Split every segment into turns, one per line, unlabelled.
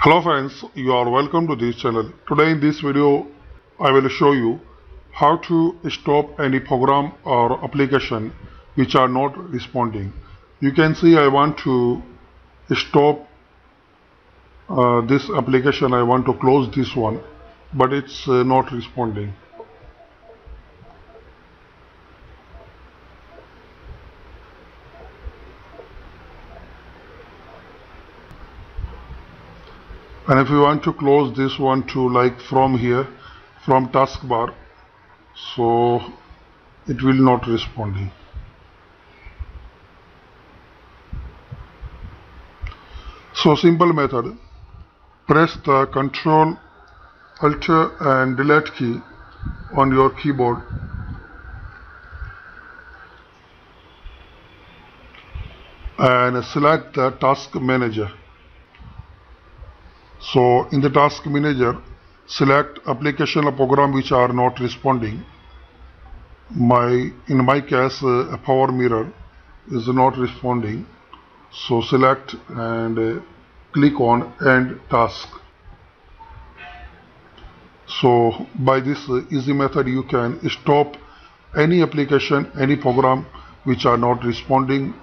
Hello friends, you are welcome to this channel. Today in this video I will show you how to stop any program or application which are not responding. You can see I want to stop this application. I want to close this one, but it's not responding. And if you want to close this one to, like, from here, from taskbar, so it will not responding. So simple method: press the Ctrl, Alt and Delete key on your keyboard and select the task manager. So in the task manager, select application or program which are not responding. In my case, a power mirror is not responding. So select and click on end task. So by this easy method you can stop any application, any program which are not responding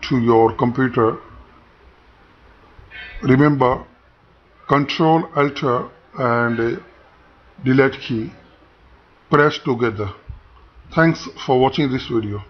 to your computer. Remember, Ctrl, Alt and Delete key press together. Thanks for watching this video.